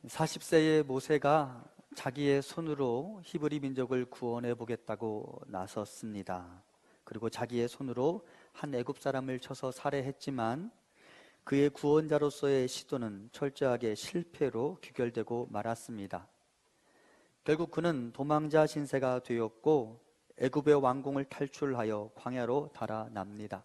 40세의 모세가 자기의 손으로 히브리 민족을 구원해 보겠다고 나섰습니다. 그리고 자기의 손으로 한 애굽 사람을 쳐서 살해했지만 그의 구원자로서의 시도는 철저하게 실패로 귀결되고 말았습니다. 결국 그는 도망자 신세가 되었고 애굽의 왕궁을 탈출하여 광야로 달아납니다.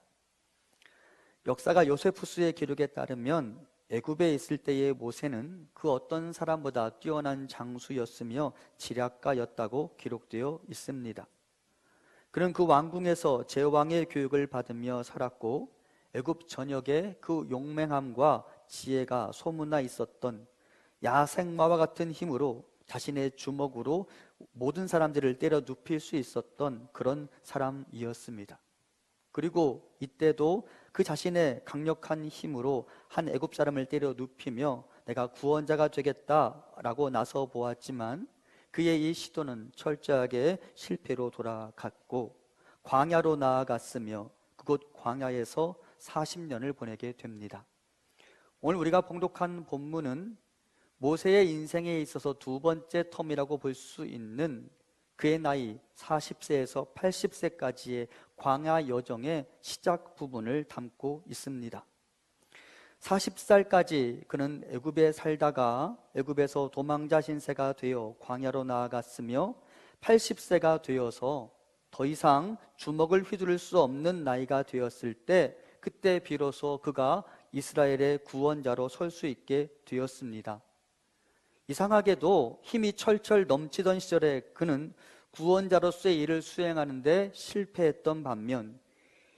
역사가 요세푸스의 기록에 따르면 애굽에 있을 때의 모세는 그 어떤 사람보다 뛰어난 장수였으며 지략가였다고 기록되어 있습니다. 그는 그 왕궁에서 제왕의 교육을 받으며 살았고 애굽 전역에 그 용맹함과 지혜가 소문나 있었던 야생마와 같은 힘으로 자신의 주먹으로 모든 사람들을 때려 눕힐 수 있었던 그런 사람이었습니다. 그리고 이때도 그 자신의 강력한 힘으로 한 애굽 사람을 때려 눕히며 내가 구원자가 되겠다라고 나서 보았지만 그의 이 시도는 철저하게 실패로 돌아갔고 광야로 나아갔으며 그곳 광야에서 40년을 보내게 됩니다. 오늘 우리가 봉독한 본문은 모세의 인생에 있어서 두 번째 텀이라고 볼 수 있는 그의 나이 40세에서 80세까지의 광야 여정의 시작 부분을 담고 있습니다. 40살까지 그는 애굽에 살다가 애굽에서 도망자 신세가 되어 광야로 나아갔으며 80세가 되어서 더 이상 주먹을 휘두를 수 없는 나이가 되었을 때 그때 비로소 그가 이스라엘의 구원자로 설 수 있게 되었습니다. 이상하게도 힘이 철철 넘치던 시절에 그는 구원자로서의 일을 수행하는데 실패했던 반면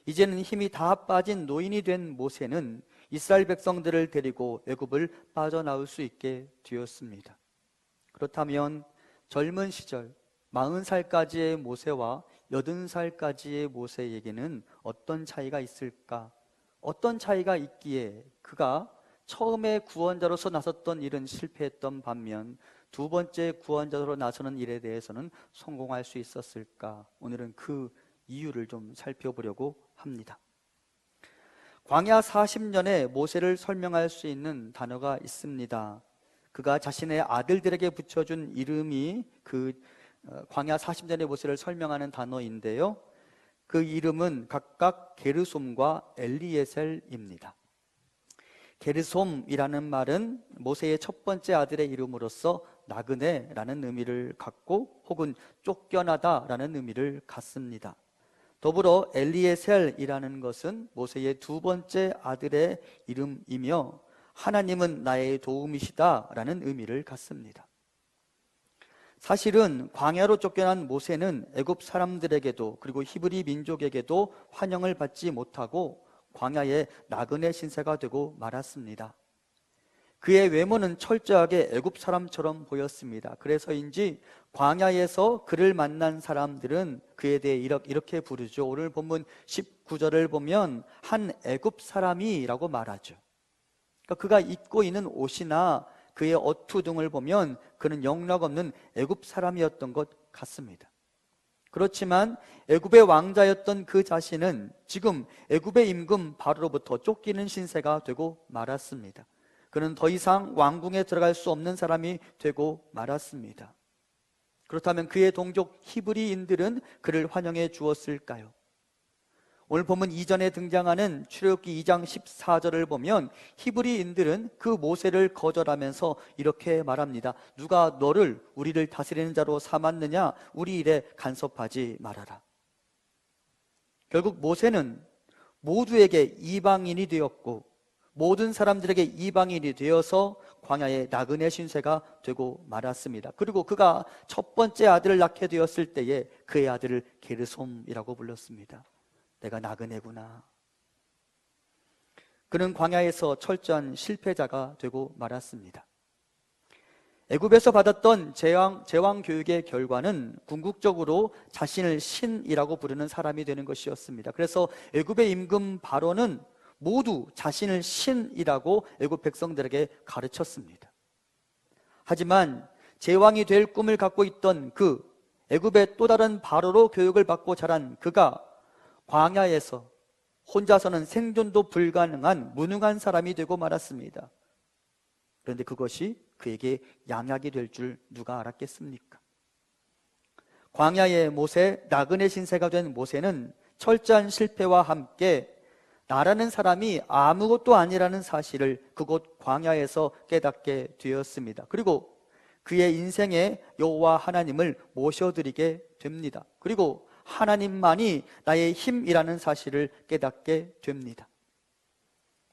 이제는 힘이 다 빠진 노인이 된 모세는 이스라엘 백성들을 데리고 애굽을 빠져나올 수 있게 되었습니다. 그렇다면 젊은 시절 40살까지의 모세와 80살까지의 모세에게는 어떤 차이가 있을까? 어떤 차이가 있기에 그가 처음에 구원자로서 나섰던 일은 실패했던 반면 두 번째 구원자로 나서는 일에 대해서는 성공할 수 있었을까? 오늘은 그 이유를 좀 살펴보려고 합니다. 광야 40년의 모세를 설명할 수 있는 단어가 있습니다. 그가 자신의 아들들에게 붙여준 이름이 그 광야 40년의 모세를 설명하는 단어인데요. 그 이름은 각각 게르솜과 엘리에셀입니다. 게르솜이라는 말은 모세의 첫 번째 아들의 이름으로서 나그네라는 의미를 갖고 혹은 쫓겨나다라는 의미를 갖습니다. 더불어 엘리에셀이라는 것은 모세의 두 번째 아들의 이름이며 하나님은 나의 도움이시다라는 의미를 갖습니다. 사실은 광야로 쫓겨난 모세는 애굽 사람들에게도 그리고 히브리 민족에게도 환영을 받지 못하고 광야의 나그네 신세가 되고 말았습니다. 그의 외모는 철저하게 애굽 사람처럼 보였습니다. 그래서인지 광야에서 그를 만난 사람들은 그에 대해 이렇게 부르죠. 오늘 본문 19절을 보면 한 애굽 사람이라고 말하죠. 그러니까 그가 입고 있는 옷이나 그의 어투 등을 보면 그는 영락 없는 애굽 사람이었던 것 같습니다. 그렇지만 애굽의 왕자였던 그 자신은 지금 애굽의 임금 바로로부터 쫓기는 신세가 되고 말았습니다. 그는 더 이상 왕궁에 들어갈 수 없는 사람이 되고 말았습니다. 그렇다면 그의 동족 히브리인들은 그를 환영해 주었을까요? 오늘 본문 이전에 등장하는 출애굽기 2장 14절을 보면 히브리인들은 그 모세를 거절하면서 이렇게 말합니다. 누가 너를 우리를 다스리는 자로 삼았느냐? 우리 일에 간섭하지 말아라. 결국 모세는 모두에게 이방인이 되었고 모든 사람들에게 이방인이 되어서 광야의 나그네 신세가 되고 말았습니다. 그리고 그가 첫 번째 아들을 낳게 되었을 때에 그의 아들을 게르솜이라고 불렀습니다. 내가 나그네구나. 그는 광야에서 철저한 실패자가 되고 말았습니다. 애굽에서 받았던 제왕 교육의 결과는 궁극적으로 자신을 신이라고 부르는 사람이 되는 것이었습니다. 그래서 애굽의 임금 바로는 모두 자신을 신이라고 애굽 백성들에게 가르쳤습니다. 하지만 제왕이 될 꿈을 갖고 있던 그 애굽의 또 다른 바로로 교육을 받고 자란 그가 광야에서 혼자서는 생존도 불가능한 무능한 사람이 되고 말았습니다. 그런데 그것이 그에게 양약이 될 줄 누가 알았겠습니까? 광야의 모세, 나그네 신세가 된 모세는 철저한 실패와 함께 나라는 사람이 아무것도 아니라는 사실을 그곳 광야에서 깨닫게 되었습니다. 그리고 그의 인생에 여호와 하나님을 모셔드리게 됩니다. 그리고 하나님만이 나의 힘이라는 사실을 깨닫게 됩니다.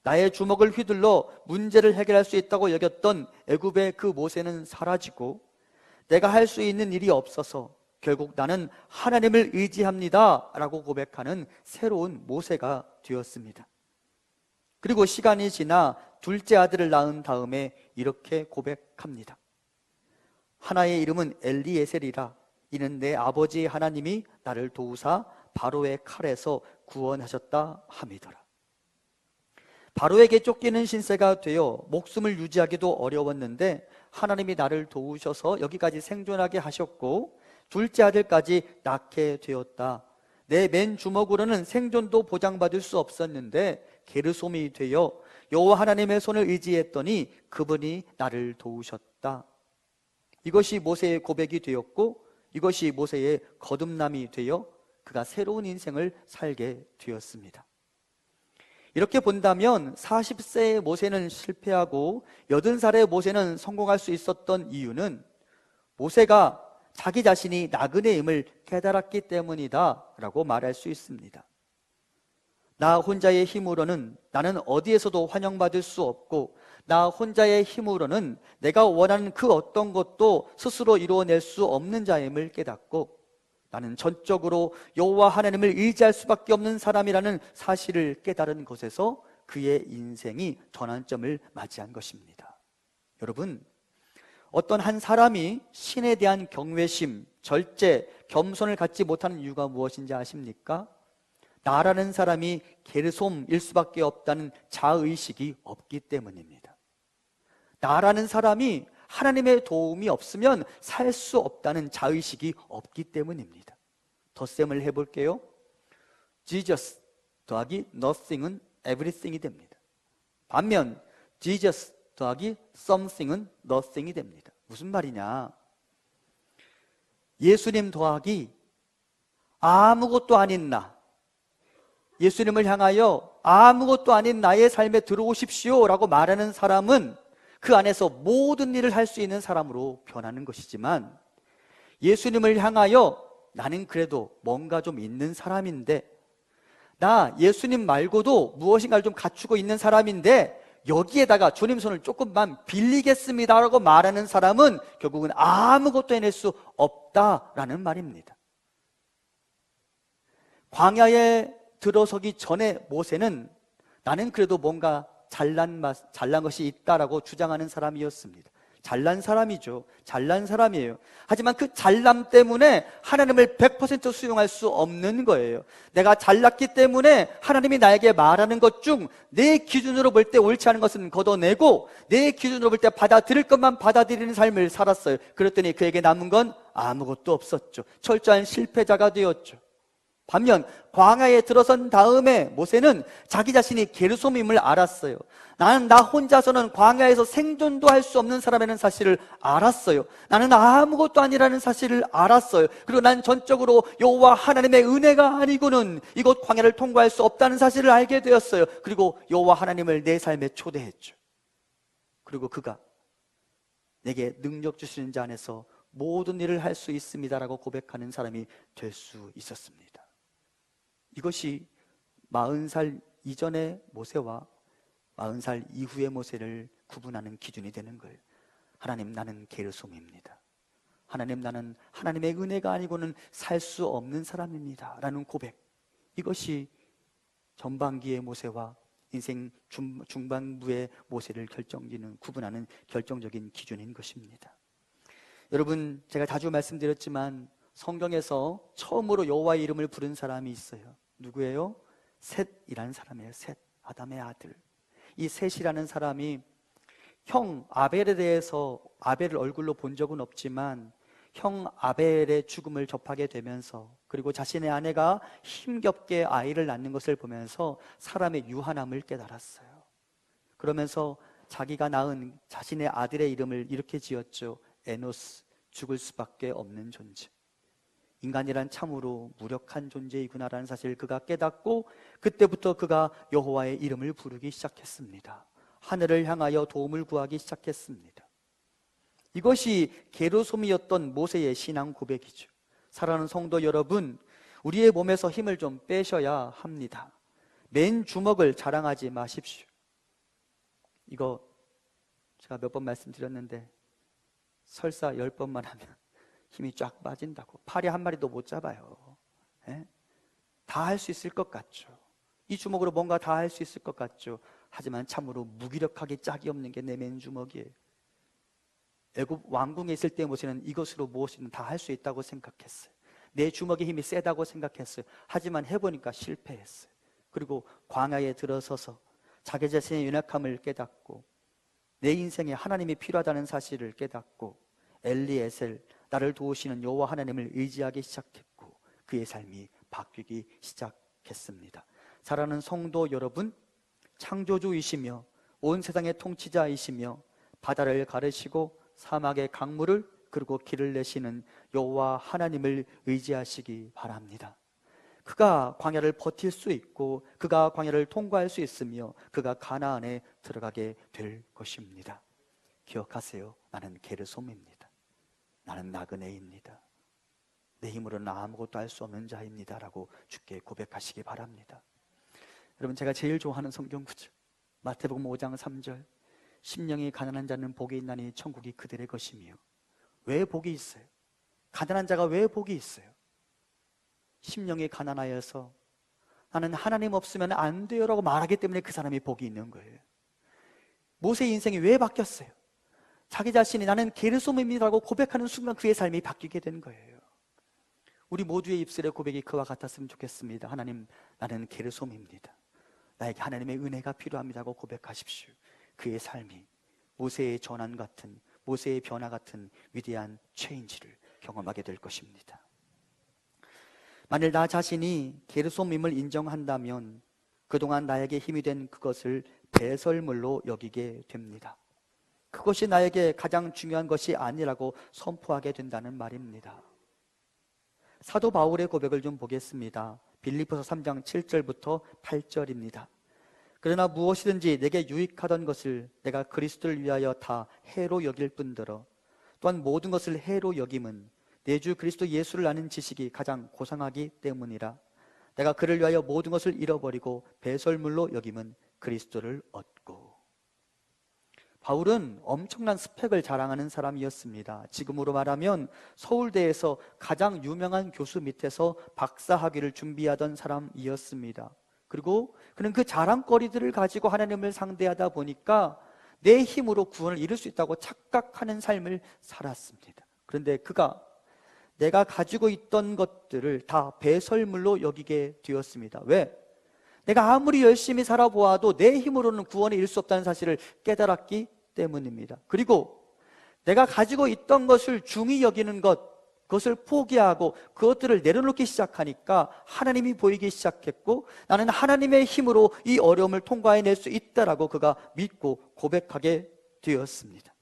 나의 주먹을 휘둘러 문제를 해결할 수 있다고 여겼던 애굽의 그 모세는 사라지고 내가 할 수 있는 일이 없어서 결국 나는 하나님을 의지합니다 라고 고백하는 새로운 모세가 되었습니다. 그리고 시간이 지나 둘째 아들을 낳은 다음에 이렇게 고백합니다. 하나의 이름은 엘리에셀이라. 이는 내 아버지 하나님이 나를 도우사 바로의 칼에서 구원하셨다 함이더라. 바로에게 쫓기는 신세가 되어 목숨을 유지하기도 어려웠는데 하나님이 나를 도우셔서 여기까지 생존하게 하셨고 둘째 아들까지 낳게 되었다. 내 맨 주먹으로는 생존도 보장받을 수 없었는데 게르솜이 되어 여호와 하나님의 손을 의지했더니 그분이 나를 도우셨다. 이것이 모세의 고백이 되었고 이것이 모세의 거듭남이 되어 그가 새로운 인생을 살게 되었습니다. 이렇게 본다면 40세의 모세는 실패하고 80살의 모세는 성공할 수 있었던 이유는 모세가 자기 자신이 나그네임을 깨달았기 때문이다 라고 말할 수 있습니다. 나 혼자의 힘으로는 나는 어디에서도 환영받을 수 없고 나 혼자의 힘으로는 내가 원하는 그 어떤 것도 스스로 이루어낼 수 없는 자임을 깨닫고 나는 전적으로 여호와 하나님을 의지할 수밖에 없는 사람이라는 사실을 깨달은 것에서 그의 인생이 전환점을 맞이한 것입니다. 여러분, 어떤 한 사람이 신에 대한 경외심, 절제, 겸손을 갖지 못하는 이유가 무엇인지 아십니까? 나라는 사람이 게르솜일 수밖에 없다는 자의식이 없기 때문입니다. 나라는 사람이 하나님의 도움이 없으면 살 수 없다는 자의식이 없기 때문입니다. 덧셈을 해볼게요. Jesus 더하기 nothing은 everything이 됩니다. 반면 Jesus 더하기 something은 nothing이 됩니다. 무슨 말이냐? 예수님 더하기 아무것도 아닌 나, 예수님을 향하여 아무것도 아닌 나의 삶에 들어오십시오 라고 말하는 사람은 그 안에서 모든 일을 할 수 있는 사람으로 변하는 것이지만, 예수님을 향하여 나는 그래도 뭔가 좀 있는 사람인데, 나 예수님 말고도 무엇인가를 좀 갖추고 있는 사람인데 여기에다가 주님 손을 조금만 빌리겠습니다 라고 말하는 사람은 결국은 아무것도 해낼 수 없다라는 말입니다. 광야에 들어서기 전에 모세는 나는 그래도 뭔가 잘난 것이 있다라고 주장하는 사람이었습니다. 잘난 사람이죠. 잘난 사람이에요. 하지만 그 잘남 때문에 하나님을 100% 수용할 수 없는 거예요. 내가 잘났기 때문에 하나님이 나에게 말하는 것 중 내 기준으로 볼 때 옳지 않은 것은 걷어내고 내 기준으로 볼 때 받아들일 것만 받아들이는 삶을 살았어요. 그랬더니 그에게 남은 건 아무것도 없었죠. 철저한 실패자가 되었죠. 반면 광야에 들어선 다음에 모세는 자기 자신이 게르솜임을 알았어요. 나는 나 혼자서는 광야에서 생존도 할 수 없는 사람이라는 사실을 알았어요. 나는 아무것도 아니라는 사실을 알았어요. 그리고 난 전적으로 여호와 하나님의 은혜가 아니고는 이곳 광야를 통과할 수 없다는 사실을 알게 되었어요. 그리고 여호와 하나님을 내 삶에 초대했죠. 그리고 그가 내게 능력 주시는 자 안에서 모든 일을 할 수 있습니다라고 고백하는 사람이 될 수 있었습니다. 이것이 40살 이전의 모세와 40살 이후의 모세를 구분하는 기준이 되는 거예요. 하나님, 나는 게르솜입니다. 하나님, 나는 하나님의 은혜가 아니고는 살 수 없는 사람입니다 라는 고백, 이것이 전반기의 모세와 인생 중반부의 모세를 구분하는 결정적인 기준인 것입니다. 여러분, 제가 자주 말씀드렸지만 성경에서 처음으로 여호와의 이름을 부른 사람이 있어요. 누구예요? 셋이라는 사람이에요. 셋, 아담의 아들. 이 셋이라는 사람이 형 아벨에 대해서 아벨을 얼굴로 본 적은 없지만 형 아벨의 죽음을 접하게 되면서, 그리고 자신의 아내가 힘겹게 아이를 낳는 것을 보면서 사람의 유한함을 깨달았어요. 그러면서 자기가 낳은 자신의 아들의 이름을 이렇게 지었죠. 에노스, 죽을 수밖에 없는 존재. 인간이란 참으로 무력한 존재이구나라는 사실을 그가 깨닫고 그때부터 그가 여호와의 이름을 부르기 시작했습니다. 하늘을 향하여 도움을 구하기 시작했습니다. 이것이 게르솜이었던 모세의 신앙 고백이죠. 사랑하는 성도 여러분, 우리의 몸에서 힘을 좀 빼셔야 합니다. 맨 주먹을 자랑하지 마십시오. 이거 제가 몇 번 말씀드렸는데 설사 10번만 하면 힘이 쫙 빠진다고. 파리 한 마리도 못 잡아요. 다 할 수 있을 것 같죠. 이 주먹으로 뭔가 다 할 수 있을 것 같죠. 하지만 참으로 무기력하게 짝이 없는 게 내 맨 주먹이에요. 애굽 왕궁에 있을 때 모세는 이것으로 무엇이든 다 할 수 있다고 생각했어요. 내 주먹의 힘이 세다고 생각했어요. 하지만 해보니까 실패했어요. 그리고 광야에 들어서서 자기 자신의 연약함을 깨닫고 내 인생에 하나님이 필요하다는 사실을 깨닫고 엘리에셀, 나를 도우시는 여호와 하나님을 의지하기 시작했고 그의 삶이 바뀌기 시작했습니다. 사랑하는 성도 여러분, 창조주이시며 온 세상의 통치자이시며 바다를 가르시고 사막의 강물을 그리고 길을 내시는 여호와 하나님을 의지하시기 바랍니다. 그가 광야를 버틸 수 있고 그가 광야를 통과할 수 있으며 그가 가나안에 들어가게 될 것입니다. 기억하세요. 나는 게르솜입니다. 나는 나그네입니다. 내 힘으로는 아무것도 할 수 없는 자입니다 라고 주께 고백하시기 바랍니다. 여러분, 제가 제일 좋아하는 성경 구절 마태복음 5장 3절, 심령이 가난한 자는 복이 있나니 천국이 그들의 것이며. 왜 복이 있어요? 가난한 자가 왜 복이 있어요? 심령이 가난하여서 나는 하나님 없으면 안 돼요 라고 말하기 때문에 그 사람이 복이 있는 거예요. 모세의 인생이 왜 바뀌었어요? 자기 자신이 나는 게르솜입니다라고 고백하는 순간 그의 삶이 바뀌게 된 거예요. 우리 모두의 입술의 고백이 그와 같았으면 좋겠습니다. 하나님, 나는 게르솜입니다. 나에게 하나님의 은혜가 필요합니다고 고백하십시오. 그의 삶이 모세의 전환 같은, 모세의 변화 같은 위대한 체인지를 경험하게 될 것입니다. 만일 나 자신이 게르솜임을 인정한다면 그동안 나에게 힘이 된 그것을 배설물로 여기게 됩니다. 그것이 나에게 가장 중요한 것이 아니라고 선포하게 된다는 말입니다. 사도 바울의 고백을 좀 보겠습니다. 빌립보서 3장 7절부터 8절입니다. 그러나 무엇이든지 내게 유익하던 것을 내가 그리스도를 위하여 다 해로 여길 뿐더러 또한 모든 것을 해로 여김은 내 주 그리스도 예수를 아는 지식이 가장 고상하기 때문이라. 내가 그를 위하여 모든 것을 잃어버리고 배설물로 여김은 그리스도를 얻고. 바울은 엄청난 스펙을 자랑하는 사람이었습니다. 지금으로 말하면 서울대에서 가장 유명한 교수 밑에서 박사학위를 준비하던 사람이었습니다. 그리고 그는 그 자랑거리들을 가지고 하나님을 상대하다 보니까 내 힘으로 구원을 이룰 수 있다고 착각하는 삶을 살았습니다. 그런데 그가 내가 가지고 있던 것들을 다 배설물로 여기게 되었습니다. 왜? 내가 아무리 열심히 살아보아도 내 힘으로는 구원을 이룰 수 없다는 사실을 깨달았기 때문입니다. 그리고 내가 가지고 있던 것을 중히 여기는 그것을 포기하고 그것들을 내려놓기 시작하니까 하나님이 보이기 시작했고 나는 하나님의 힘으로 이 어려움을 통과해낼 수 있다라고 그가 믿고 고백하게 되었습니다.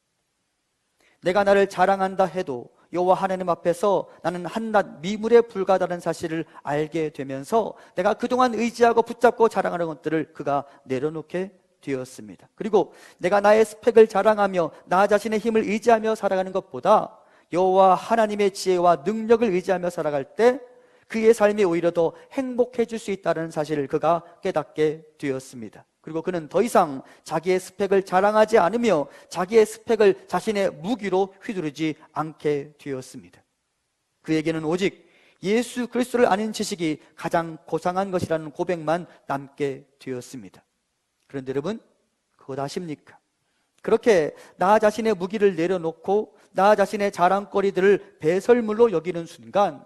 내가 나를 자랑한다 해도 여호와 하나님 앞에서 나는 한낱 미물에 불과하다는 사실을 알게 되면서 내가 그동안 의지하고 붙잡고 자랑하는 것들을 그가 내려놓게 되었습니다. 그리고 내가 나의 스펙을 자랑하며 나 자신의 힘을 의지하며 살아가는 것보다 여호와 하나님의 지혜와 능력을 의지하며 살아갈 때 그의 삶이 오히려 더 행복해질 수 있다는 사실을 그가 깨닫게 되었습니다. 그리고 그는 더 이상 자기의 스펙을 자랑하지 않으며 자기의 스펙을 자신의 무기로 휘두르지 않게 되었습니다. 그에게는 오직 예수 그리스도를 아는 지식이 가장 고상한 것이라는 고백만 남게 되었습니다. 그런데 여러분, 그것 아십니까? 그렇게 나 자신의 무기를 내려놓고 나 자신의 자랑거리들을 배설물로 여기는 순간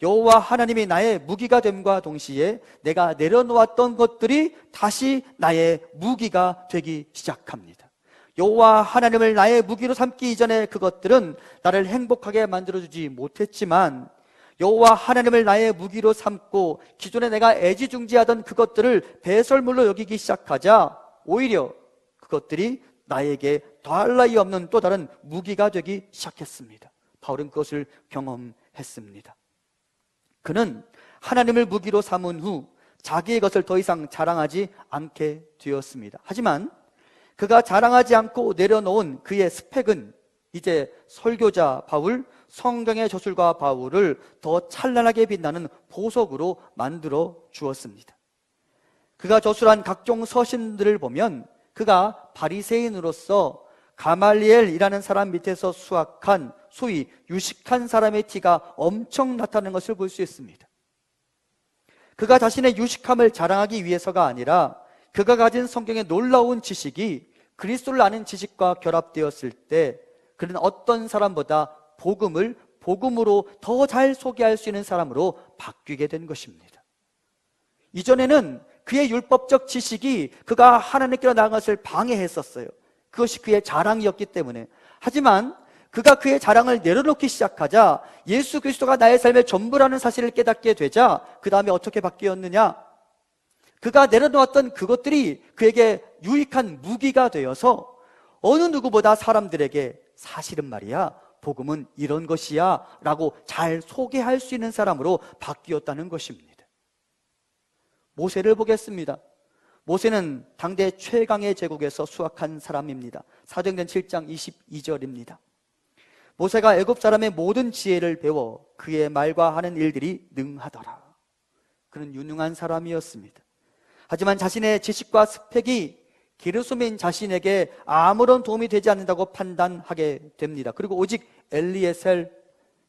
여호와 하나님이 나의 무기가 됨과 동시에 내가 내려놓았던 것들이 다시 나의 무기가 되기 시작합니다. 여호와 하나님을 나의 무기로 삼기 이전에 그것들은 나를 행복하게 만들어주지 못했지만 여호와 하나님을 나의 무기로 삼고 기존에 내가 애지중지하던 그것들을 배설물로 여기기 시작하자 오히려 그것들이 나에게 더할 나위 없는 또 다른 무기가 되기 시작했습니다. 바울은 그것을 경험했습니다. 그는 하나님을 무기로 삼은 후 자기의 것을 더 이상 자랑하지 않게 되었습니다. 하지만 그가 자랑하지 않고 내려놓은 그의 스펙은 이제 설교자 바울, 성경의 저술가 바울을 더 찬란하게 빛나는 보석으로 만들어 주었습니다. 그가 저술한 각종 서신들을 보면 그가 바리새인으로서 가말리엘이라는 사람 밑에서 수학한 소위 유식한 사람의 티가 엄청 나타나는 것을 볼 수 있습니다. 그가 자신의 유식함을 자랑하기 위해서가 아니라 그가 가진 성경의 놀라운 지식이 그리스도를 아는 지식과 결합되었을 때 그는 어떤 사람보다 복음을 복음으로 더 잘 소개할 수 있는 사람으로 바뀌게 된 것입니다. 이전에는 그의 율법적 지식이 그가 하나님께로 나아간 것을 방해했었어요. 그것이 그의 자랑이었기 때문에. 하지만 그가 그의 자랑을 내려놓기 시작하자 예수 그리스도가 나의 삶의 전부라는 사실을 깨닫게 되자 그 다음에 어떻게 바뀌었느냐? 그가 내려놓았던 그것들이 그에게 유익한 무기가 되어서 어느 누구보다 사람들에게 사실은 말이야, 복음은 이런 것이야 라고 잘 소개할 수 있는 사람으로 바뀌었다는 것입니다. 모세를 보겠습니다. 모세는 당대 최강의 제국에서 수확한 사람입니다. 사도행전 7장 22절입니다. 모세가 애굽 사람의 모든 지혜를 배워 그의 말과 하는 일들이 능하더라. 그는 유능한 사람이었습니다. 하지만 자신의 지식과 스펙이 게르솜인 자신에게 아무런 도움이 되지 않는다고 판단하게 됩니다. 그리고 오직 엘리에셀,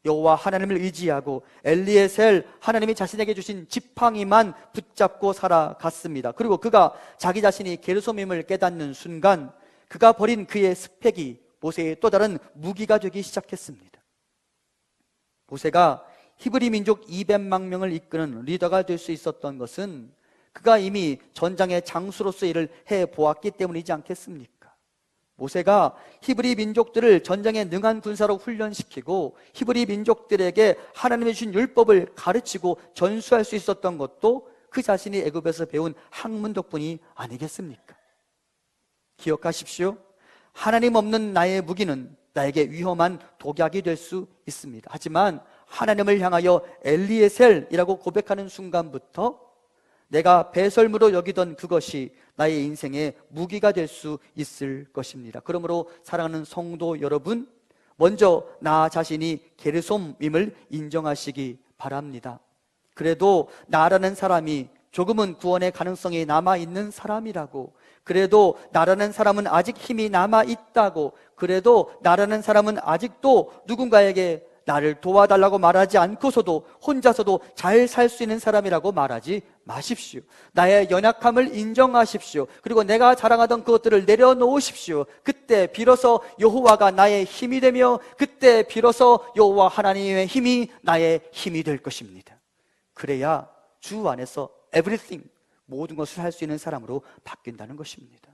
여호와 하나님을 의지하고 엘리에셀, 하나님이 자신에게 주신 지팡이만 붙잡고 살아갔습니다. 그리고 그가 자기 자신이 게르솜임을 깨닫는 순간 그가 버린 그의 스펙이 모세의 또 다른 무기가 되기 시작했습니다. 모세가 히브리 민족 200만 명을 이끄는 리더가 될 수 있었던 것은 그가 이미 전장의 장수로서 일을 해보았기 때문이지 않겠습니까? 모세가 히브리 민족들을 전쟁에 능한 군사로 훈련시키고 히브리 민족들에게 하나님의 주신 율법을 가르치고 전수할 수 있었던 것도 그 자신이 애굽에서 배운 학문 덕분이 아니겠습니까? 기억하십시오. 하나님 없는 나의 무기는 나에게 위험한 독약이 될 수 있습니다. 하지만 하나님을 향하여 엘리에셀이라고 고백하는 순간부터 내가 배설물로 여기던 그것이 나의 인생의 무기가 될 수 있을 것입니다. 그러므로 사랑하는 성도 여러분, 먼저 나 자신이 게르솜임을 인정하시기 바랍니다. 그래도 나라는 사람이 조금은 구원의 가능성이 남아있는 사람이라고, 그래도 나라는 사람은 아직 힘이 남아있다고, 그래도 나라는 사람은 아직도 누군가에게 나를 도와달라고 말하지 않고서도 혼자서도 잘 살 수 있는 사람이라고 말하지 마십시오. 나의 연약함을 인정하십시오. 그리고 내가 자랑하던 그것들을 내려놓으십시오. 그때 비로소 여호와가 나의 힘이 되며 그때 비로소 여호와 하나님의 힘이 나의 힘이 될 것입니다. 그래야 주 안에서 everything, 모든 것을 할 수 있는 사람으로 바뀐다는 것입니다.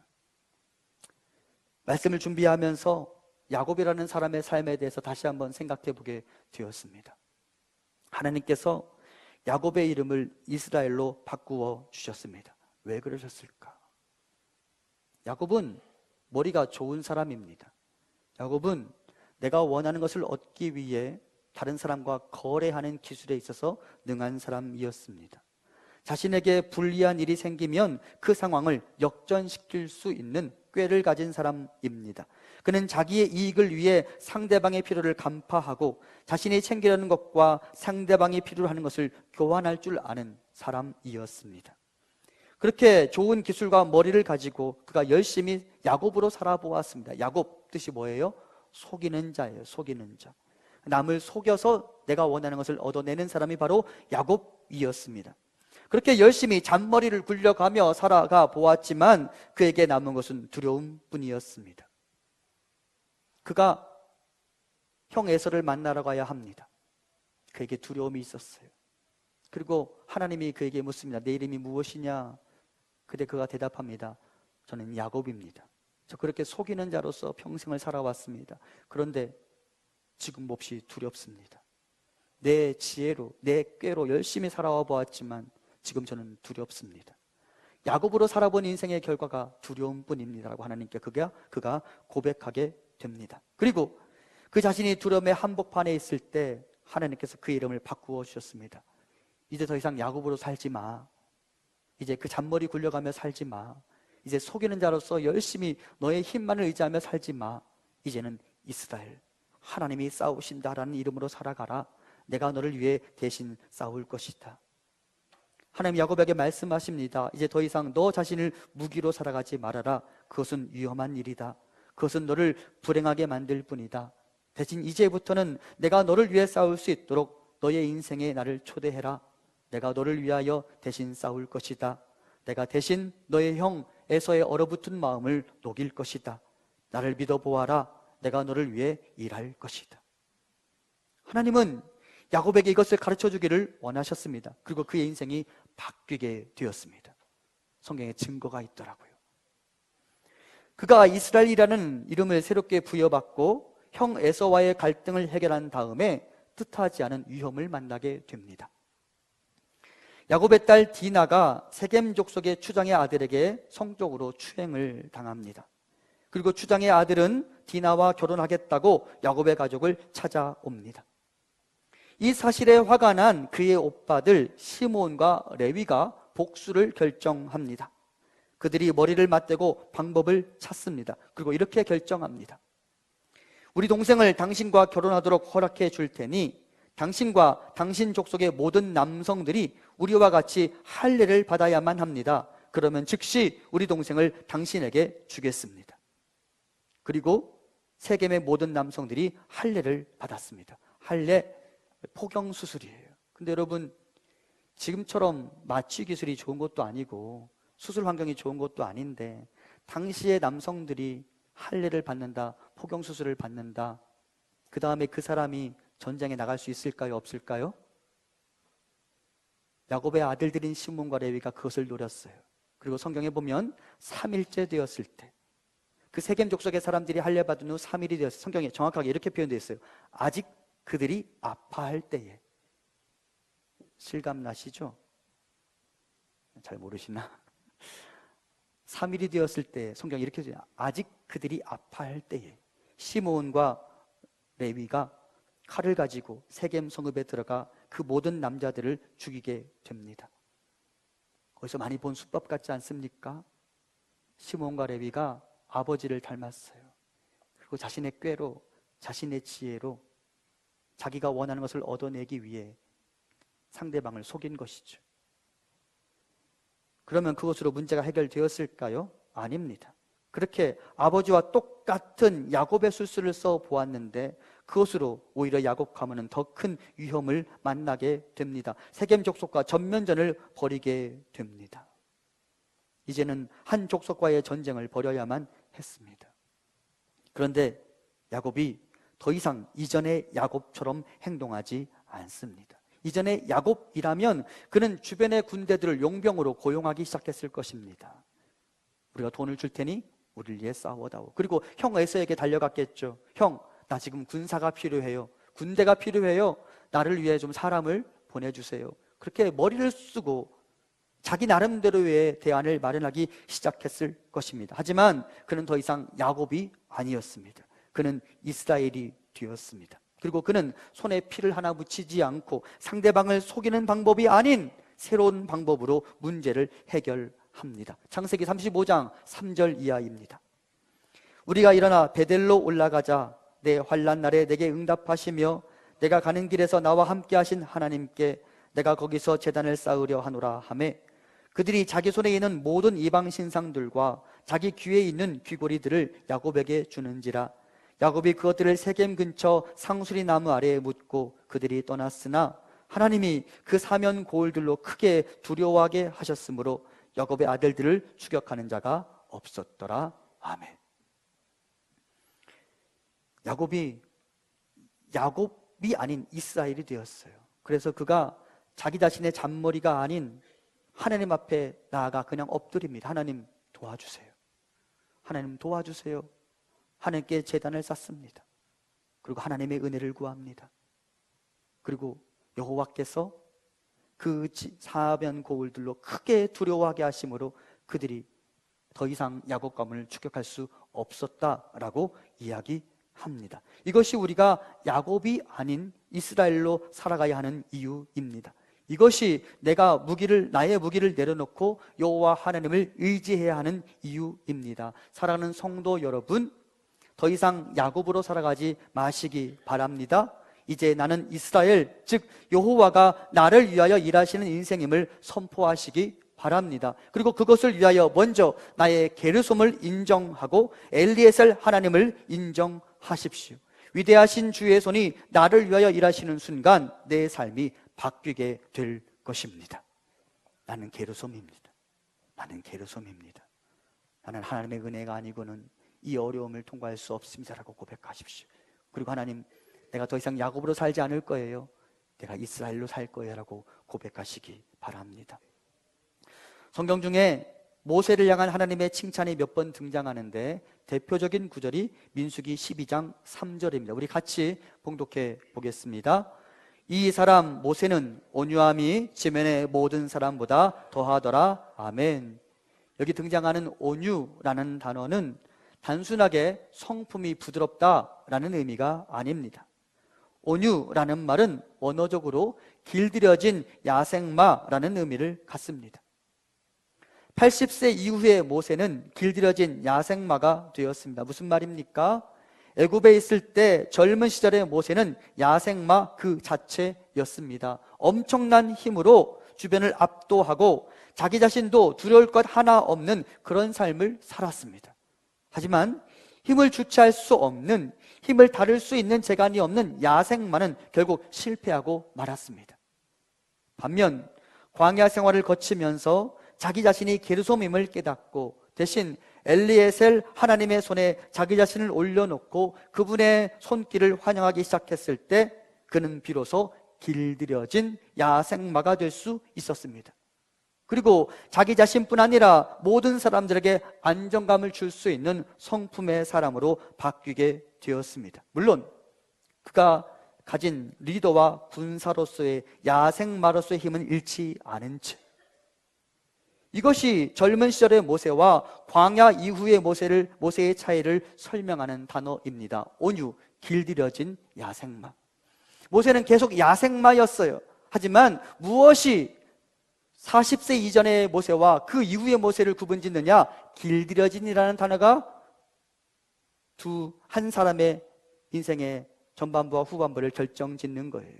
말씀을 준비하면서 야곱이라는 사람의 삶에 대해서 다시 한번 생각해 보게 되었습니다. 하나님께서 야곱의 이름을 이스라엘로 바꾸어 주셨습니다. 왜 그러셨을까? 야곱은 머리가 좋은 사람입니다. 야곱은 내가 원하는 것을 얻기 위해 다른 사람과 거래하는 기술에 있어서 능한 사람이었습니다. 자신에게 불리한 일이 생기면 그 상황을 역전시킬 수 있는 꾀를 가진 사람입니다. 그는 자기의 이익을 위해 상대방의 필요를 간파하고 자신이 챙기려는 것과 상대방이 필요로 하는 것을 교환할 줄 아는 사람이었습니다. 그렇게 좋은 기술과 머리를 가지고 그가 열심히 야곱으로 살아보았습니다. 야곱 뜻이 뭐예요? 속이는 자예요. 속이는 자. 남을 속여서 내가 원하는 것을 얻어내는 사람이 바로 야곱이었습니다. 그렇게 열심히 잔머리를 굴려가며 살아가 보았지만 그에게 남은 것은 두려움뿐이었습니다. 그가 형 에서를 만나러 가야 합니다. 그에게 두려움이 있었어요. 그리고 하나님이 그에게 묻습니다. 내 이름이 무엇이냐? 그때 그가 대답합니다. 저는 야곱입니다. 저 그렇게 속이는 자로서 평생을 살아왔습니다. 그런데 지금 몹시 두렵습니다. 내 지혜로, 내 꾀로 열심히 살아와 보았지만 지금 저는 두렵습니다. 야곱으로 살아본 인생의 결과가 두려움뿐입니다라고 하나님께 그가 고백하게 됩니다. 그리고 그 자신이 두려움의 한복판에 있을 때 하나님께서 그 이름을 바꾸어 주셨습니다. 이제 더 이상 야곱으로 살지 마. 이제 그 잔머리 굴려가며 살지 마. 이제 속이는 자로서 열심히 너의 힘만을 의지하며 살지 마. 이제는 이스라엘, 하나님이 싸우신다라는 이름으로 살아가라. 내가 너를 위해 대신 싸울 것이다. 하나님 야곱에게 말씀하십니다. 이제 더 이상 너 자신을 무기로 살아가지 말아라. 그것은 위험한 일이다. 그것은 너를 불행하게 만들 뿐이다. 대신 이제부터는 내가 너를 위해 싸울 수 있도록 너의 인생에 나를 초대해라. 내가 너를 위하여 대신 싸울 것이다. 내가 대신 너의 형 에서의 얼어붙은 마음을 녹일 것이다. 나를 믿어 보아라. 내가 너를 위해 일할 것이다. 하나님은 야곱에게 이것을 가르쳐 주기를 원하셨습니다. 그리고 그의 인생이 바뀌게 되었습니다. 성경에 증거가 있더라고요. 그가 이스라엘이라는 이름을 새롭게 부여받고 형 에서와의 갈등을 해결한 다음에 뜻하지 않은 위험을 만나게 됩니다. 야곱의 딸 디나가 세겜 족속의 추장의 아들에게 성적으로 추행을 당합니다. 그리고 추장의 아들은 디나와 결혼하겠다고 야곱의 가족을 찾아옵니다. 이 사실에 화가 난 그의 오빠들 시므온과 레위가 복수를 결정합니다. 그들이 머리를 맞대고 방법을 찾습니다. 그리고 이렇게 결정합니다. 우리 동생을 당신과 결혼하도록 허락해 줄 테니 당신과 당신 족속의 모든 남성들이 우리와 같이 할례를 받아야만 합니다. 그러면 즉시 우리 동생을 당신에게 주겠습니다. 그리고 세겜의 모든 남성들이 할례를 받았습니다. 할례, 포경수술이에요. 근데 여러분, 지금처럼 마취 기술이 좋은 것도 아니고 수술 환경이 좋은 것도 아닌데 당시의 남성들이 할례를 받는다, 포경수술을 받는다. 그 다음에 그 사람이 전쟁에 나갈 수 있을까요? 없을까요? 야곱의 아들들인 시몬과 레위가 그것을 노렸어요. 그리고 성경에 보면 3일째 되었을 때, 그 세겜 족속의 사람들이 할례 받은 후 3일이 되었어요. 성경에 정확하게 이렇게 표현되어 있어요. 아직 그들이 아파할 때에. 실감 나시죠? 잘 모르시나? 3일이 되었을 때 성경이 이렇게 써요. 아직 그들이 아파할 때에 시므온과 레위가 칼을 가지고 세겜 성읍에 들어가 그 모든 남자들을 죽이게 됩니다. 거기서 많이 본 수법 같지 않습니까? 시므온과 레위가 아버지를 닮았어요. 그리고 자신의 꾀로, 자신의 지혜로 자기가 원하는 것을 얻어내기 위해 상대방을 속인 것이죠. 그러면 그것으로 문제가 해결되었을까요? 아닙니다. 그렇게 아버지와 똑같은 야곱의 술수를 써 보았는데 그것으로 오히려 야곱 가문은 더 큰 위험을 만나게 됩니다. 세겜 족속과 전면전을 벌이게 됩니다. 이제는 한 족속과의 전쟁을 벌여야만 했습니다. 그런데 야곱이 더 이상 이전의 야곱처럼 행동하지 않습니다. 이전의 야곱이라면 그는 주변의 군대들을 용병으로 고용하기 시작했을 것입니다. 우리가 돈을 줄 테니 우리를 위해 싸워다오. 그리고 형 에서에게 달려갔겠죠. 형, 나 지금 군사가 필요해요. 군대가 필요해요. 나를 위해 좀 사람을 보내주세요. 그렇게 머리를 쓰고 자기 나름대로의 대안을 마련하기 시작했을 것입니다. 하지만 그는 더 이상 야곱이 아니었습니다. 그는 이스라엘이 되었습니다. 그리고 그는 손에 피를 하나 묻히지 않고 상대방을 속이는 방법이 아닌 새로운 방법으로 문제를 해결합니다. 창세기 35장 3절 이하입니다. 우리가 일어나 베델로 올라가자. 내 환난 날에 내게 응답하시며 내가 가는 길에서 나와 함께 하신 하나님께 내가 거기서 제단을 쌓으려 하노라 하매 그들이 자기 손에 있는 모든 이방 신상들과 자기 귀에 있는 귀고리들을 야곱에게 주는지라. 야곱이 그것들을 세겜 근처 상수리 나무 아래에 묻고 그들이 떠났으나 하나님이 그 사면 고을들로 크게 두려워하게 하셨으므로 야곱의 아들들을 추격하는 자가 없었더라. 아멘. 야곱이 아닌 이스라엘이 되었어요. 그래서 그가 자기 자신의 잔머리가 아닌 하나님 앞에 나아가 그냥 엎드립니다. 하나님 도와주세요. 하나님 도와주세요. 하나님께 제단을 쌓습니다. 그리고 하나님의 은혜를 구합니다. 그리고 여호와께서 그 사변 고울들로 크게 두려워하게 하심으로 그들이 더 이상 야곱 가문을 추격할 수 없었다라고 이야기합니다. 이것이 우리가 야곱이 아닌 이스라엘로 살아가야 하는 이유입니다. 이것이 내가 나의 무기를 내려놓고 여호와 하나님을 의지해야 하는 이유입니다. 사랑하는 성도 여러분, 더 이상 야곱으로 살아가지 마시기 바랍니다. 이제 나는 이스라엘, 즉 여호와가 나를 위하여 일하시는 인생임을 선포하시기 바랍니다. 그리고 그것을 위하여 먼저 나의 게르솜을 인정하고 엘리에셀 하나님을 인정하십시오. 위대하신 주의 손이 나를 위하여 일하시는 순간 내 삶이 바뀌게 될 것입니다. 나는 게르솜입니다. 나는 게르솜입니다. 나는 하나님의 은혜가 아니고는 이 어려움을 통과할 수 없습니다라고 고백하십시오. 그리고 하나님, 내가 더 이상 야곱으로 살지 않을 거예요. 내가 이스라엘로 살 거예요 라고 고백하시기 바랍니다. 성경 중에 모세를 향한 하나님의 칭찬이 몇 번 등장하는데 대표적인 구절이 민수기 12장 3절입니다. 우리 같이 봉독해 보겠습니다. 이 사람 모세는 온유함이 지면의 모든 사람보다 더하더라. 아멘. 여기 등장하는 온유라는 단어는 단순하게 성품이 부드럽다라는 의미가 아닙니다. 온유라는 말은 언어적으로 길들여진 야생마라는 의미를 갖습니다. 80세 이후에 모세는 길들여진 야생마가 되었습니다. 무슨 말입니까? 애굽에 있을 때 젊은 시절의 모세는 야생마 그 자체였습니다. 엄청난 힘으로 주변을 압도하고 자기 자신도 두려울 것 하나 없는 그런 삶을 살았습니다. 하지만 힘을 주체할 수 없는, 힘을 다룰 수 있는 재간이 없는 야생마는 결국 실패하고 말았습니다. 반면 광야 생활을 거치면서 자기 자신이 게르솜임을 깨닫고 대신 엘리에셀 하나님의 손에 자기 자신을 올려놓고 그분의 손길을 환영하기 시작했을 때 그는 비로소 길들여진 야생마가 될 수 있었습니다. 그리고 자기 자신뿐 아니라 모든 사람들에게 안정감을 줄 수 있는 성품의 사람으로 바뀌게 되었습니다. 물론 그가 가진 리더와 군사로서의 야생마로서의 힘은 잃지 않은 채, 이것이 젊은 시절의 모세와 광야 이후의 모세의 차이를 설명하는 단어입니다. 온유, 길들여진 야생마. 모세는 계속 야생마였어요. 하지만 무엇이 40세 이전의 모세와 그 이후의 모세를 구분짓느냐? 길들여진이라는 단어가 한 사람의 인생의 전반부와 후반부를 결정짓는 거예요.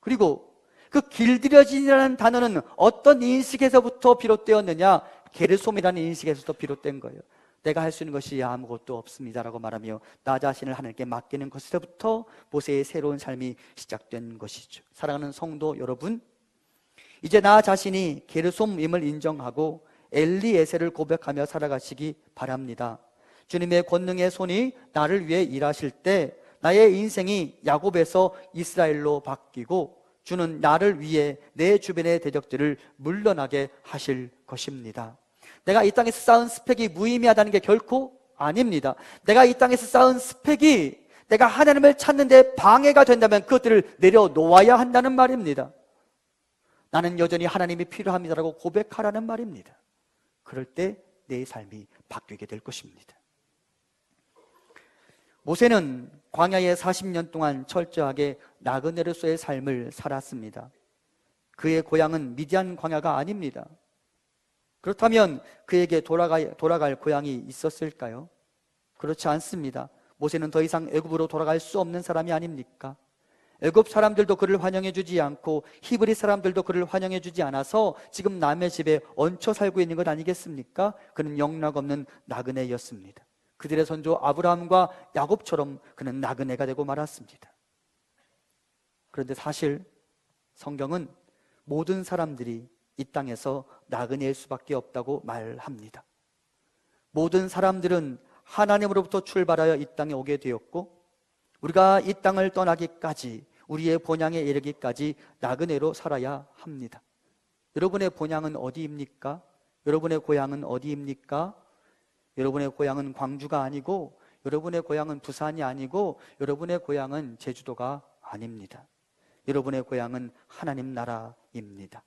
그리고 그 길들여진이라는 단어는 어떤 인식에서부터 비롯되었느냐? 게르솜이라는 인식에서부터 비롯된 거예요. 내가 할 수 있는 것이 아무것도 없습니다라고 말하며 나 자신을 하나님께 맡기는 것에서부터 모세의 새로운 삶이 시작된 것이죠. 사랑하는 성도 여러분, 이제 나 자신이 게르솜임을 인정하고 엘리에셀을 고백하며 살아가시기 바랍니다. 주님의 권능의 손이 나를 위해 일하실 때 나의 인생이 야곱에서 이스라엘로 바뀌고 주는 나를 위해 내 주변의 대적들을 물러나게 하실 것입니다. 내가 이 땅에서 쌓은 스펙이 무의미하다는 게 결코 아닙니다. 내가 이 땅에서 쌓은 스펙이 내가 하나님을 찾는 데 방해가 된다면 그것들을 내려놓아야 한다는 말입니다. 나는 여전히 하나님이 필요합니다라고 고백하라는 말입니다. 그럴 때 내 삶이 바뀌게 될 것입니다. 모세는 광야에 40년 동안 철저하게 나그네로서의 삶을 살았습니다. 그의 고향은 미디안 광야가 아닙니다. 그렇다면 그에게 돌아갈 고향이 있었을까요? 그렇지 않습니다. 모세는 더 이상 애굽으로 돌아갈 수 없는 사람이 아닙니까? 애굽 사람들도 그를 환영해 주지 않고 히브리 사람들도 그를 환영해 주지 않아서 지금 남의 집에 얹혀 살고 있는 것 아니겠습니까? 그는 영락없는 나그네였습니다. 그들의 선조 아브라함과 야곱처럼 그는 나그네가 되고 말았습니다. 그런데 사실 성경은 모든 사람들이 이 땅에서 나그네일 수밖에 없다고 말합니다. 모든 사람들은 하나님으로부터 출발하여 이 땅에 오게 되었고 우리가 이 땅을 떠나기까지 우리의 본향에 이르기까지 나그네로 살아야 합니다. 여러분의 본향은 어디입니까? 여러분의 고향은 어디입니까? 여러분의 고향은 광주가 아니고 여러분의 고향은 부산이 아니고 여러분의 고향은 제주도가 아닙니다. 여러분의 고향은 하나님 나라입니다.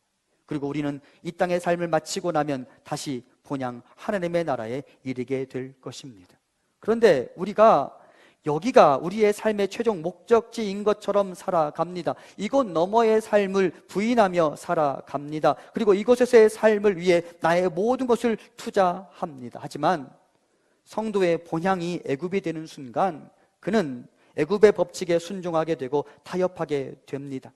그리고 우리는 이 땅의 삶을 마치고 나면 다시 본향 하나님의 나라에 이르게 될 것입니다. 그런데 우리가 여기가 우리의 삶의 최종 목적지인 것처럼 살아갑니다. 이곳 너머의 삶을 부인하며 살아갑니다. 그리고 이곳에서의 삶을 위해 나의 모든 것을 투자합니다. 하지만 성도의 본향이 애굽이 되는 순간 그는 애굽의 법칙에 순종하게 되고 타협하게 됩니다.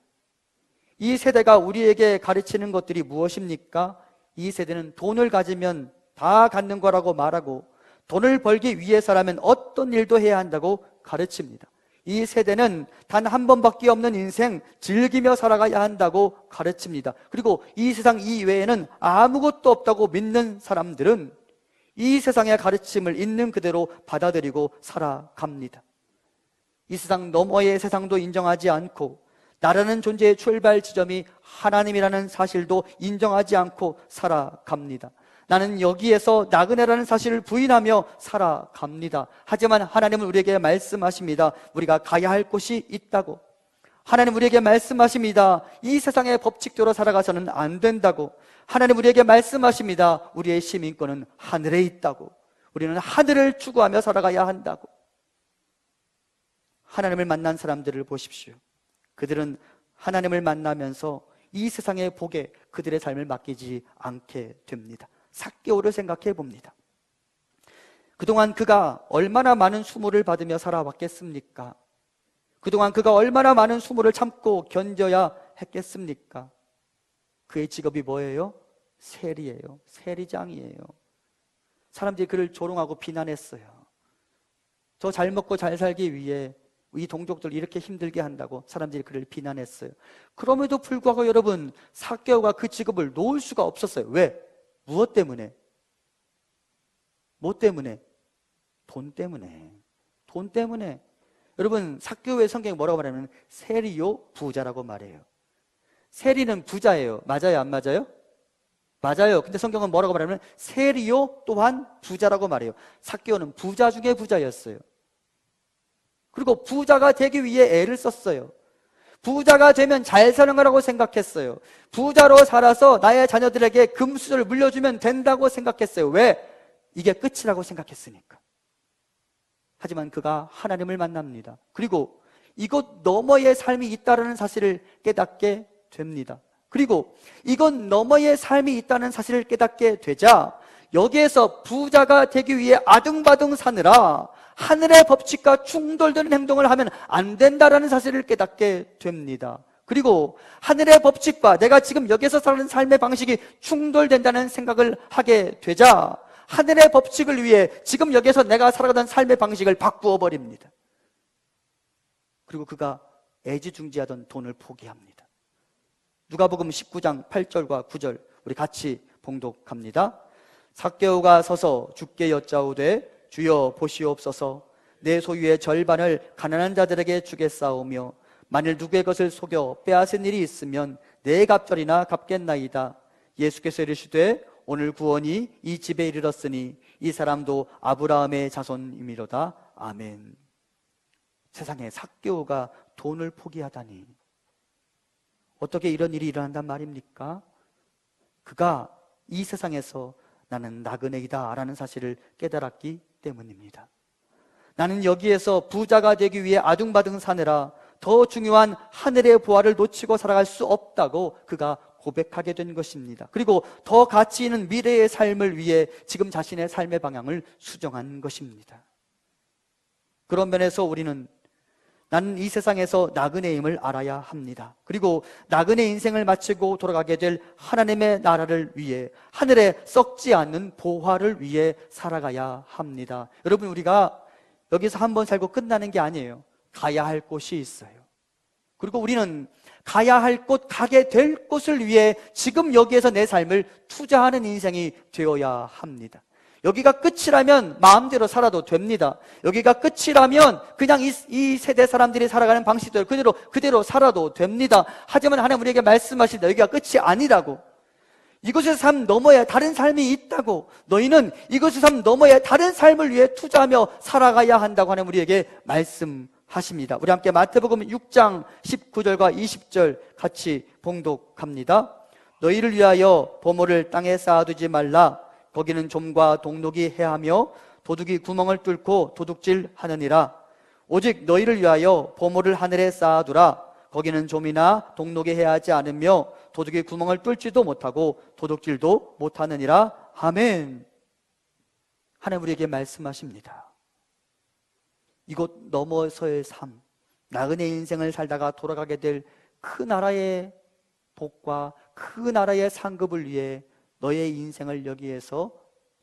이 세대가 우리에게 가르치는 것들이 무엇입니까? 이 세대는 돈을 가지면 다 갖는 거라고 말하고, 돈을 벌기 위해서라면 어떤 일도 해야 한다고 가르칩니다. 이 세대는 단 한 번밖에 없는 인생 즐기며 살아가야 한다고 가르칩니다. 그리고 이 세상 이외에는 아무것도 없다고 믿는 사람들은 이 세상의 가르침을 있는 그대로 받아들이고 살아갑니다. 이 세상 너머의 세상도 인정하지 않고, 나라는 존재의 출발 지점이 하나님이라는 사실도 인정하지 않고 살아갑니다. 나는 여기에서 나그네라는 사실을 부인하며 살아갑니다. 하지만 하나님은 우리에게 말씀하십니다. 우리가 가야 할 곳이 있다고. 하나님 우리에게 말씀하십니다. 이 세상의 법칙대로 살아가서는 안 된다고. 하나님 우리에게 말씀하십니다. 우리의 시민권은 하늘에 있다고. 우리는 하늘을 추구하며 살아가야 한다고. 하나님을 만난 사람들을 보십시오. 그들은 하나님을 만나면서 이 세상의 복에 그들의 삶을 맡기지 않게 됩니다. 삭개오를 생각해 봅니다. 그동안 그가 얼마나 많은 수모를 받으며 살아왔겠습니까? 그동안 그가 얼마나 많은 수모를 참고 견뎌야 했겠습니까? 그의 직업이 뭐예요? 세리예요. 세리장이에요. 사람들이 그를 조롱하고 비난했어요. 저 잘 먹고 잘 살기 위해 이 동족들 이렇게 힘들게 한다고 사람들이 그를 비난했어요. 그럼에도 불구하고 여러분, 삭개오가 그 직업을 놓을 수가 없었어요. 왜? 무엇 때문에? 뭐 때문에? 돈 때문에. 돈 때문에. 여러분, 삭개오의 성경이 뭐라고 말하면 세리요 부자라고 말해요. 세리는 부자예요. 맞아요, 안 맞아요? 맞아요. 근데 성경은 뭐라고 말하면 세리요 또한 부자라고 말해요. 삭개오는 부자 중에 부자였어요. 그리고 부자가 되기 위해 애를 썼어요. 부자가 되면 잘 사는 거라고 생각했어요. 부자로 살아서 나의 자녀들에게 금수저를 물려주면 된다고 생각했어요. 왜? 이게 끝이라고 생각했으니까. 하지만 그가 하나님을 만납니다. 그리고 이곳 너머의 삶이 있다는 사실을 깨닫게 됩니다. 그리고 이곳 너머의 삶이 있다는 사실을 깨닫게 되자 여기에서 부자가 되기 위해 아등바등 사느라 하늘의 법칙과 충돌되는 행동을 하면 안 된다라는 사실을 깨닫게 됩니다. 그리고 하늘의 법칙과 내가 지금 여기서 사는 삶의 방식이 충돌된다는 생각을 하게 되자 하늘의 법칙을 위해 지금 여기서 내가 살아가던 삶의 방식을 바꾸어 버립니다. 그리고 그가 애지중지하던 돈을 포기합니다. 누가복음 19장 8절과 9절 우리 같이 봉독합니다. 삭개오가 서서 주께 여짜오되 주여 보시옵소서, 내 소유의 절반을 가난한 자들에게 주겠사오며 만일 누구의 것을 속여 빼앗은 일이 있으면 내 갑절이나 갚겠나이다. 예수께서 이르시되 오늘 구원이 이 집에 이르렀으니 이 사람도 아브라함의 자손이미로다. 아멘. 세상에 삭개오가 돈을 포기하다니, 어떻게 이런 일이 일어난단 말입니까? 그가 이 세상에서 나는 나그네이다 라는 사실을 깨달았기 때문입니다. 나는 여기에서 부자가 되기 위해 아둥바둥 사느라 더 중요한 하늘의 보화를 놓치고 살아갈 수 없다고 그가 고백하게 된 것입니다. 그리고 더 가치 있는 미래의 삶을 위해 지금 자신의 삶의 방향을 수정한 것입니다. 그런 면에서 우리는 나는 이 세상에서 나그네임을 알아야 합니다. 그리고 나그네 인생을 마치고 돌아가게 될 하나님의 나라를 위해, 하늘에 썩지 않는 보화를 위해 살아가야 합니다. 여러분, 우리가 여기서 한번 살고 끝나는 게 아니에요. 가야 할 곳이 있어요. 그리고 우리는 가야 할 곳, 가게 될 곳을 위해 지금 여기에서 내 삶을 투자하는 인생이 되어야 합니다. 여기가 끝이라면 마음대로 살아도 됩니다. 여기가 끝이라면 그냥 이 세대 사람들이 살아가는 방식대로 그대로 살아도 됩니다. 하지만 하나님 우리에게 말씀하신다. 여기가 끝이 아니라고. 이곳의 삶 너머에 다른 삶이 있다고. 너희는 이곳의 삶 너머에 다른 삶을 위해 투자하며 살아가야 한다고 하나님 우리에게 말씀하십니다. 우리 함께 마태복음 6장 19절과 20절 같이 봉독합니다. 너희를 위하여 보물을 땅에 쌓아두지 말라. 거기는 좀과 동록이 해하며 도둑이 구멍을 뚫고 도둑질하느니라. 오직 너희를 위하여 보물을 하늘에 쌓아두라. 거기는 좀이나 동록이 해하지 않으며 도둑이 구멍을 뚫지도 못하고 도둑질도 못하느니라. 아멘. 하나님 우리에게 말씀하십니다. 이곳 넘어서의 삶, 나그네 인생을 살다가 돌아가게 될 그 나라의 복과 그 나라의 상급을 위해 너의 인생을 여기에서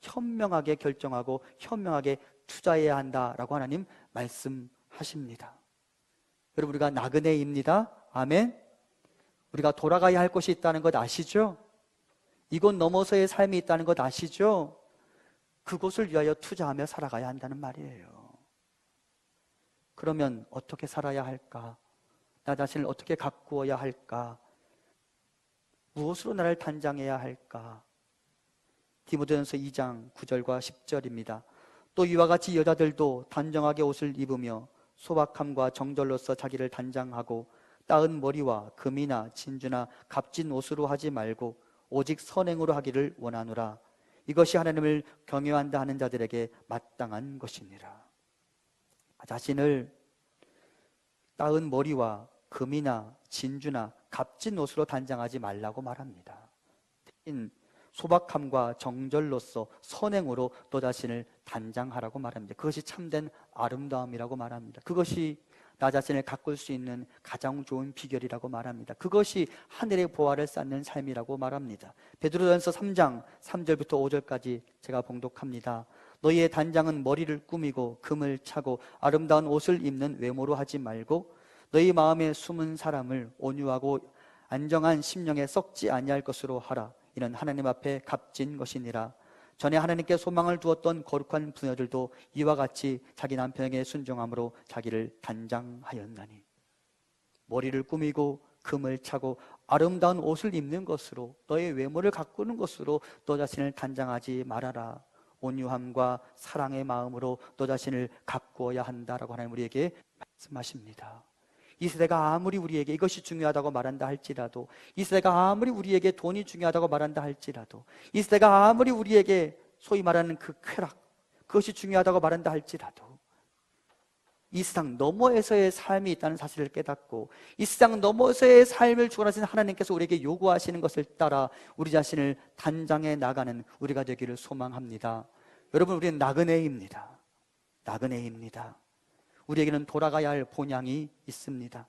현명하게 결정하고 현명하게 투자해야 한다라고 하나님 말씀하십니다. 여러분, 우리가 나그네입니다. 아멘. 우리가 돌아가야 할 곳이 있다는 것 아시죠? 이곳 넘어서의 삶이 있다는 것 아시죠? 그곳을 위하여 투자하며 살아가야 한다는 말이에요. 그러면 어떻게 살아야 할까? 나 자신을 어떻게 가꾸어야 할까? 무엇으로 나를 단장해야 할까? 디모데전서 2장 9절과 10절입니다. 또 이와 같이 여자들도 단정하게 옷을 입으며 소박함과 정절로서 자기를 단장하고 따은 머리와 금이나 진주나 값진 옷으로 하지 말고 오직 선행으로 하기를 원하노라. 이것이 하나님을 경외한다 하는 자들에게 마땅한 것이니라. 자신을 따은 머리와 금이나 진주나 값진 옷으로 단장하지 말라고 말합니다. 소박함과 정절로서 선행으로 너 자신을 단장하라고 말합니다. 그것이 참된 아름다움이라고 말합니다. 그것이 나 자신을 가꿀 수 있는 가장 좋은 비결이라고 말합니다. 그것이 하늘의 보화를 쌓는 삶이라고 말합니다. 베드로전서 3장 3절부터 5절까지 제가 봉독합니다. 너희의 단장은 머리를 꾸미고 금을 차고 아름다운 옷을 입는 외모로 하지 말고 너희 마음에 숨은 사람을 온유하고 안정한 심령에 썩지 아니할 것으로 하라. 이는 하나님 앞에 값진 것이니라. 전에 하나님께 소망을 두었던 거룩한 부녀들도 이와 같이 자기 남편에게 순종함으로 자기를 단장하였나니. 머리를 꾸미고 금을 차고 아름다운 옷을 입는 것으로, 너의 외모를 가꾸는 것으로 너 자신을 단장하지 말아라. 온유함과 사랑의 마음으로 너 자신을 가꾸어야 한다라고 하나님 우리에게 말씀하십니다. 이 세대가 아무리 우리에게 이것이 중요하다고 말한다 할지라도, 이 세대가 아무리 우리에게 돈이 중요하다고 말한다 할지라도, 이 세대가 아무리 우리에게 소위 말하는 그 쾌락, 그것이 중요하다고 말한다 할지라도 이 세상 너머에서의 삶이 있다는 사실을 깨닫고 이 세상 너머에서의 삶을 주관하시는 하나님께서 우리에게 요구하시는 것을 따라 우리 자신을 단장해 나가는 우리가 되기를 소망합니다. 여러분, 우리는 나그네입니다. 나그네입니다. 우리에게는 돌아가야 할 본향이 있습니다.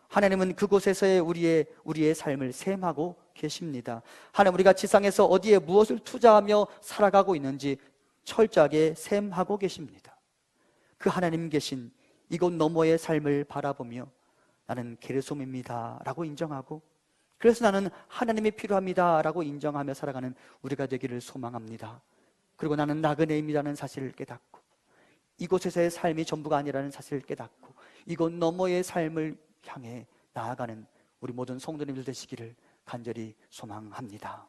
하나님은 그곳에서의 우리의 삶을 셈하고 계십니다. 하나님, 우리가 지상에서 어디에 무엇을 투자하며 살아가고 있는지 철저하게 셈하고 계십니다. 그 하나님 계신 이곳 너머의 삶을 바라보며 나는 게르솜입니다 라고 인정하고, 그래서 나는 하나님이 필요합니다 라고 인정하며 살아가는 우리가 되기를 소망합니다. 그리고 나는 나그네입니다는 사실을 깨닫고 이곳에서의 삶이 전부가 아니라는 사실을 깨닫고 이곳 너머의 삶을 향해 나아가는 우리 모든 성도님들 되시기를 간절히 소망합니다.